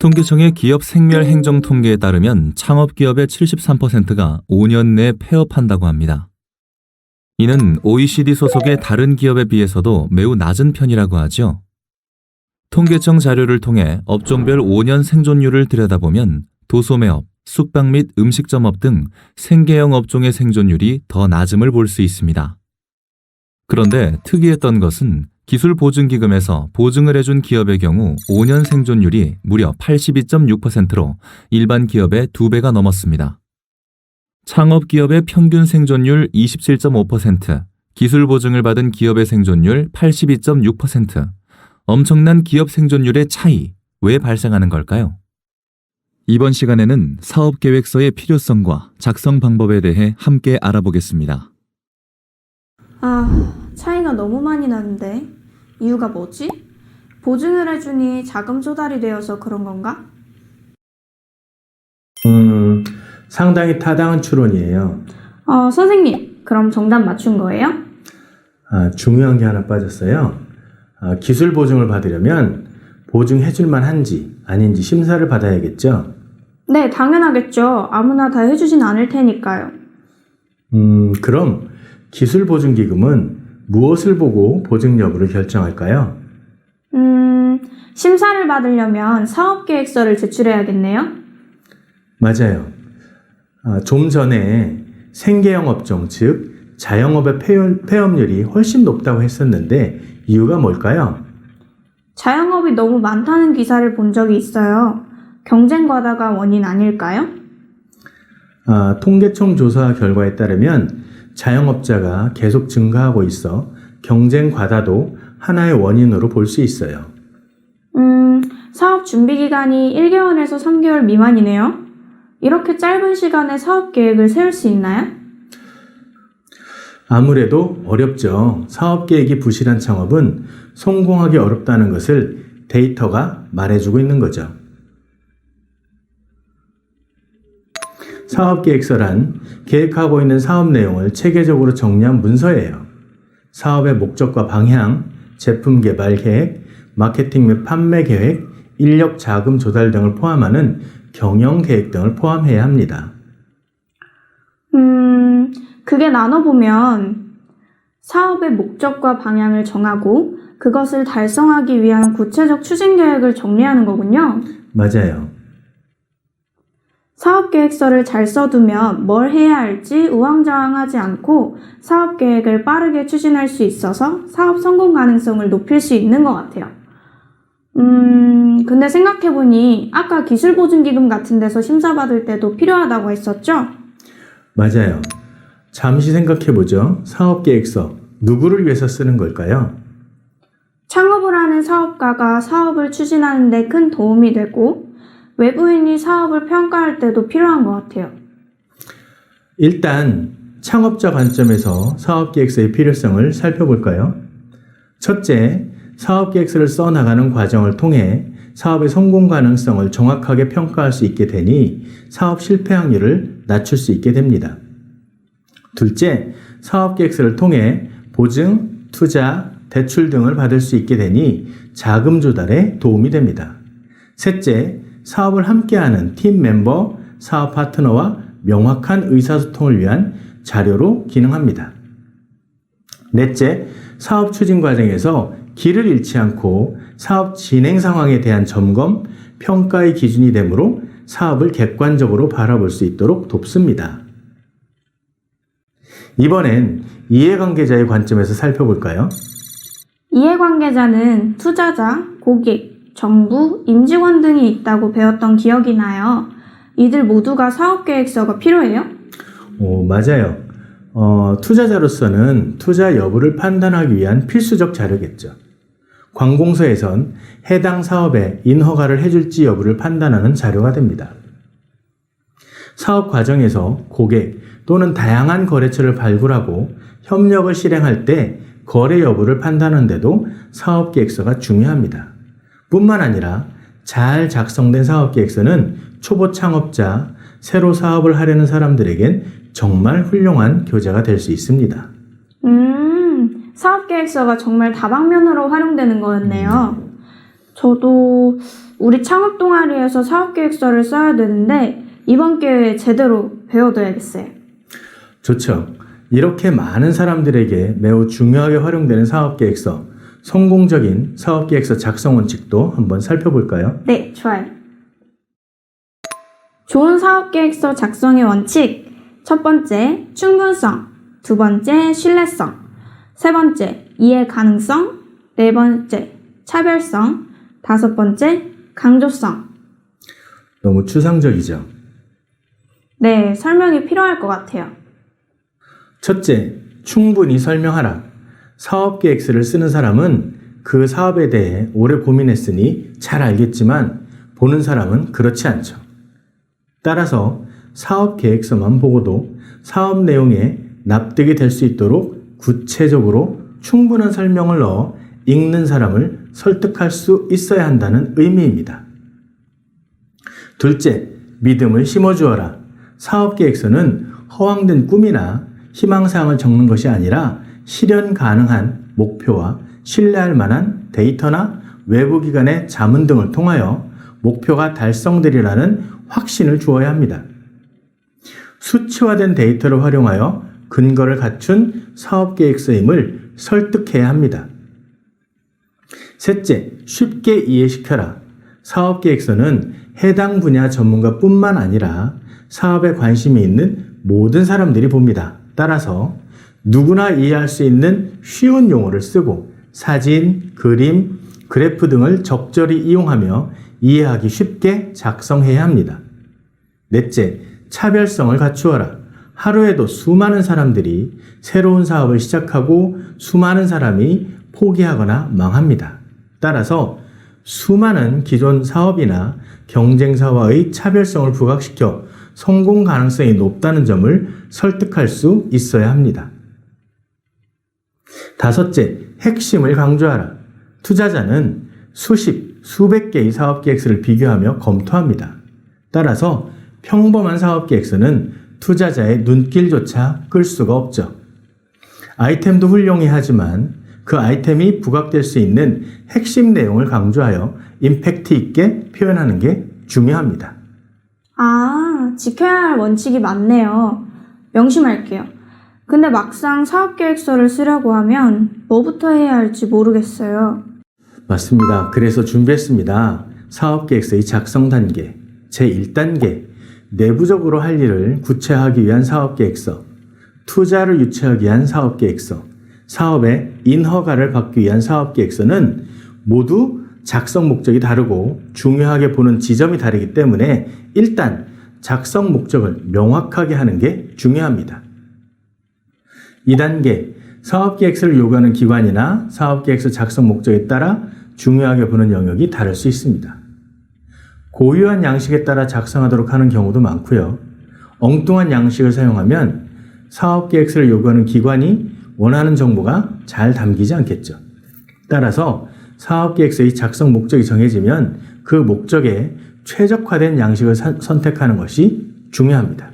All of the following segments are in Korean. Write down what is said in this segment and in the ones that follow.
통계청의 기업 생멸 행정 통계에 따르면 창업기업의 73%가 5년 내 폐업한다고 합니다. 이는 OECD 소속의 다른 기업에 비해서도 매우 낮은 편이라고 하죠. 통계청 자료를 통해 업종별 5년 생존율을 들여다보면 도소매업, 숙박 및 음식점업 등 생계형 업종의 생존율이 더 낮음을 볼 수 있습니다. 그런데 특이했던 것은 기술보증기금에서 보증을 해준 기업의 경우 5년 생존율이 무려 82.6%로 일반 기업의 2배가 넘었습니다. 창업기업의 평균 생존율 27.5%, 기술보증을 받은 기업의 생존율 82.6%, 엄청난 기업 생존율의 차이, 왜 발생하는 걸까요? 이번 시간에는 사업계획서의 필요성과 작성 방법에 대해 함께 알아보겠습니다. 차이가 너무 많이 나는데 이유가 뭐지? 보증을 해주니 자금 조달이 되어서 그런 건가? 상당히 타당한 추론이에요. 선생님, 그럼 정답 맞춘 거예요? 중요한 게 하나 빠졌어요. 기술 보증을 받으려면 보증해줄만 한지 아닌지 심사를 받아야겠죠? 네, 당연하겠죠. 아무나 다 해주진 않을 테니까요. 그럼 기술보증기금은 무엇을 보고 보증 여부를 결정할까요? 심사를 받으려면 사업계획서를 제출해야겠네요. 맞아요. 좀 전에 생계형 업종, 즉 자영업의 폐업률이 훨씬 높다고 했었는데 이유가 뭘까요? 자영업이 너무 많다는 기사를 본 적이 있어요. 경쟁 과다가 원인 아닐까요? 통계청 조사 결과에 따르면 자영업자가 계속 증가하고 있어 경쟁 과다도 하나의 원인으로 볼 수 있어요. 사업 준비 기간이 1개월에서 3개월 미만이네요. 이렇게 짧은 시간에 사업 계획을 세울 수 있나요? 아무래도 어렵죠. 사업 계획이 부실한 창업은 성공하기 어렵다는 것을 데이터가 말해주고 있는 거죠. 사업계획서란 계획하고 있는 사업 내용을 체계적으로 정리한 문서예요. 사업의 목적과 방향, 제품 개발 계획, 마케팅 및 판매 계획, 인력 자금 조달 등을 포함하는 경영 계획 등을 포함해야 합니다. 그게 나눠보면 사업의 목적과 방향을 정하고 그것을 달성하기 위한 구체적 추진 계획을 정리하는 거군요. 맞아요. 사업계획서를 잘 써두면 뭘 해야 할지 우왕좌왕하지 않고 사업계획을 빠르게 추진할 수 있어서 사업 성공 가능성을 높일 수 있는 것 같아요. 근데 생각해보니 아까 기술보증기금 같은 데서 심사받을 때도 필요하다고 했었죠? 맞아요. 잠시 생각해보죠. 사업계획서, 누구를 위해서 쓰는 걸까요? 창업을 하는 사업가가 사업을 추진하는 데 큰 도움이 되고 외부인이 사업을 평가할 때도 필요한 것 같아요. 일단 창업자 관점에서 사업계획서의 필요성을 살펴볼까요? 첫째, 사업계획서를 써나가는 과정을 통해 사업의 성공 가능성을 정확하게 평가할 수 있게 되니 사업 실패 확률을 낮출 수 있게 됩니다. 둘째, 사업계획서를 통해 보증, 투자, 대출 등을 받을 수 있게 되니 자금 조달에 도움이 됩니다. 셋째, 사업을 함께하는 팀 멤버, 사업 파트너와 명확한 의사소통을 위한 자료로 기능합니다. 넷째, 사업 추진 과정에서 길을 잃지 않고 사업 진행 상황에 대한 점검, 평가의 기준이 되므로 사업을 객관적으로 바라볼 수 있도록 돕습니다. 이번엔 이해관계자의 관점에서 살펴볼까요? 이해관계자는 투자자, 고객, 정부, 임직원 등이 있다고 배웠던 기억이 나요. 이들 모두가 사업계획서가 필요해요? 맞아요. 투자자로서는 투자 여부를 판단하기 위한 필수적 자료겠죠. 관공서에선 해당 사업에 인허가를 해줄지 여부를 판단하는 자료가 됩니다. 사업 과정에서 고객 또는 다양한 거래처를 발굴하고 협력을 실행할 때 거래 여부를 판단하는 데도 사업계획서가 중요합니다. 뿐만 아니라 잘 작성된 사업계획서는 초보 창업자, 새로 사업을 하려는 사람들에겐 정말 훌륭한 교재가 될 수 있습니다. 사업계획서가 정말 다방면으로 활용되는 거였네요. 저도 우리 창업 동아리에서 사업계획서를 써야 되는데 이번 기회에 제대로 배워둬야겠어요. 좋죠. 이렇게 많은 사람들에게 매우 중요하게 활용되는 사업계획서, 성공적인 사업계획서 작성 원칙도 한번 살펴볼까요? 네, 좋아요. 좋은 사업계획서 작성의 원칙. 첫 번째, 충분성. 두 번째, 신뢰성. 세 번째, 이해 가능성. 네 번째, 차별성. 다섯 번째, 강조성. 너무 추상적이죠. 네, 설명이 필요할 것 같아요. 첫째, 충분히 설명하라. 사업계획서를 쓰는 사람은 그 사업에 대해 오래 고민했으니 잘 알겠지만 보는 사람은 그렇지 않죠. 따라서 사업계획서만 보고도 사업 내용에 납득이 될 수 있도록 구체적으로 충분한 설명을 넣어 읽는 사람을 설득할 수 있어야 한다는 의미입니다. 둘째, 믿음을 심어주어라. 사업계획서는 허황된 꿈이나 희망사항을 적는 것이 아니라 실현 가능한 목표와 신뢰할 만한 데이터나 외부기관의 자문 등을 통하여 목표가 달성되리라는 확신을 주어야 합니다. 수치화된 데이터를 활용하여 근거를 갖춘 사업계획서임을 설득해야 합니다. 셋째, 쉽게 이해시켜라. 사업계획서는 해당 분야 전문가뿐만 아니라 사업에 관심이 있는 모든 사람들이 봅니다. 따라서 누구나 이해할 수 있는 쉬운 용어를 쓰고 사진, 그림, 그래프 등을 적절히 이용하며 이해하기 쉽게 작성해야 합니다. 넷째, 차별성을 갖추어라. 하루에도 수많은 사람들이 새로운 사업을 시작하고 수많은 사람이 포기하거나 망합니다. 따라서 수많은 기존 사업이나 경쟁사와의 차별성을 부각시켜 성공 가능성이 높다는 점을 설득할 수 있어야 합니다. 다섯째, 핵심을 강조하라. 투자자는 수십, 수백 개의 사업계획서를 비교하며 검토합니다. 따라서 평범한 사업계획서는 투자자의 눈길조차 끌 수가 없죠. 아이템도 훌륭해 하지만 그 아이템이 부각될 수 있는 핵심 내용을 강조하여 임팩트 있게 표현하는 게 중요합니다. 아, 지켜야 할 원칙이 많네요. 명심할게요. 근데 막상 사업계획서를 쓰려고 하면 뭐부터 해야 할지 모르겠어요. 맞습니다. 그래서 준비했습니다. 사업계획서의 작성 단계, 제1단계, 내부적으로 할 일을 구체화하기 위한 사업계획서, 투자를 유치하기 위한 사업계획서, 사업의 인허가를 받기 위한 사업계획서는 모두 작성 목적이 다르고 중요하게 보는 지점이 다르기 때문에 일단 작성 목적을 명확하게 하는 게 중요합니다. 2단계, 사업계획서를 요구하는 기관이나 사업계획서 작성 목적에 따라 중요하게 보는 영역이 다를 수 있습니다. 고유한 양식에 따라 작성하도록 하는 경우도 많고요. 엉뚱한 양식을 사용하면 사업계획서를 요구하는 기관이 원하는 정보가 잘 담기지 않겠죠. 따라서 사업계획서의 작성 목적이 정해지면 그 목적에 최적화된 양식을 선택하는 것이 중요합니다.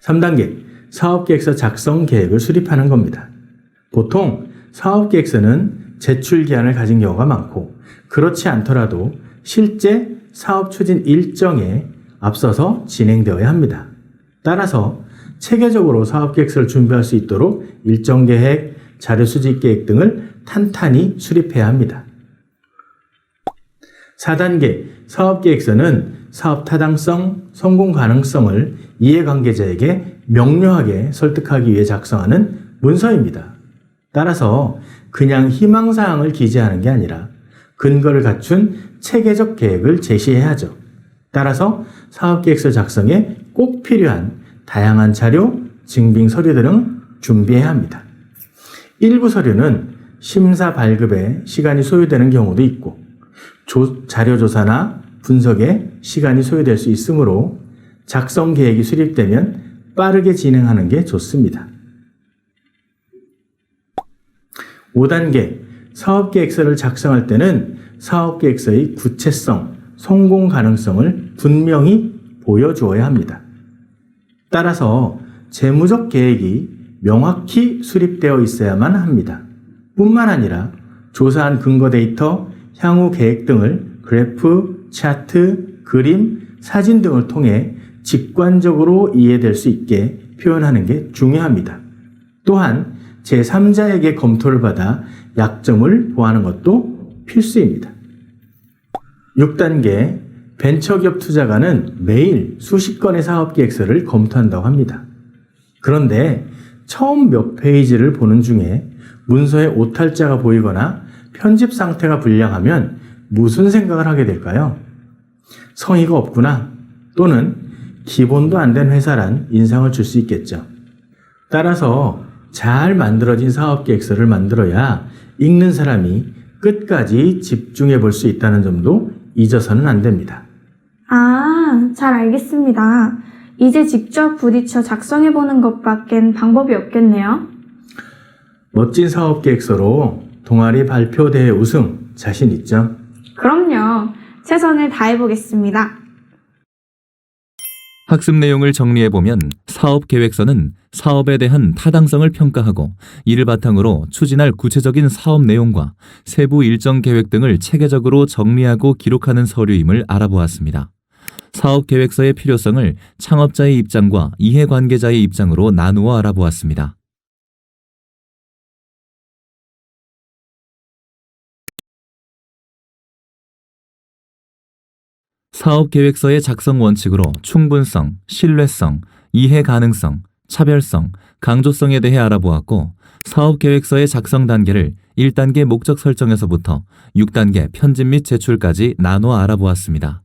3단계, 사업계획서 작성 계획을 수립하는 겁니다. 보통 사업계획서는 제출 기한을 가진 경우가 많고 그렇지 않더라도 실제 사업 추진 일정에 앞서서 진행되어야 합니다. 따라서 체계적으로 사업계획서를 준비할 수 있도록 일정 계획, 자료 수집 계획 등을 탄탄히 수립해야 합니다. 4단계, 사업계획서는 사업 타당성, 성공 가능성을 이해관계자에게 명료하게 설득하기 위해 작성하는 문서입니다. 따라서 그냥 희망사항을 기재하는 게 아니라 근거를 갖춘 체계적 계획을 제시해야 하죠. 따라서 사업계획서 작성에 꼭 필요한 다양한 자료, 증빙 서류 등을 준비해야 합니다. 일부 서류는 심사 발급에 시간이 소요되는 경우도 있고 자료 조사나 분석에 시간이 소요될 수 있으므로 작성 계획이 수립되면 빠르게 진행하는 게 좋습니다. 5단계, 사업계획서를 작성할 때는 사업계획서의 구체성, 성공 가능성을 분명히 보여주어야 합니다. 따라서 재무적 계획이 명확히 수립되어 있어야만 합니다. 뿐만 아니라 조사한 근거 데이터, 향후 계획 등을 그래프, 차트, 그림, 사진 등을 통해 직관적으로 이해될 수 있게 표현하는 게 중요합니다. 또한 제3자에게 검토를 받아 약점을 보완하는 것도 필수입니다. 6단계 벤처기업 투자가는 매일 수십 건의 사업계획서를 검토한다고 합니다. 그런데 처음 몇 페이지를 보는 중에 문서에 오탈자가 보이거나 편집 상태가 불량하면 무슨 생각을 하게 될까요? 성의가 없구나 또는 기본도 안 된 회사란 인상을 줄 수 있겠죠. 따라서 잘 만들어진 사업계획서를 만들어야 읽는 사람이 끝까지 집중해 볼 수 있다는 점도 잊어서는 안 됩니다. 아, 잘 알겠습니다. 이제 직접 부딪혀 작성해보는 것밖엔 방법이 없겠네요. 멋진 사업계획서로 동아리 발표대회 우승 자신 있죠? 그럼요. 최선을 다해보겠습니다. 학습 내용을 정리해보면 사업계획서는 사업에 대한 타당성을 평가하고 이를 바탕으로 추진할 구체적인 사업 내용과 세부 일정 계획 등을 체계적으로 정리하고 기록하는 서류임을 알아보았습니다. 사업계획서의 필요성을 창업자의 입장과 이해관계자의 입장으로 나누어 알아보았습니다. 사업계획서의 작성 원칙으로 충분성, 신뢰성, 이해 가능성, 차별성, 강조성에 대해 알아보았고 사업계획서의 작성 단계를 1단계 목적 설정에서부터 6단계 편집 및 제출까지 나눠 알아보았습니다.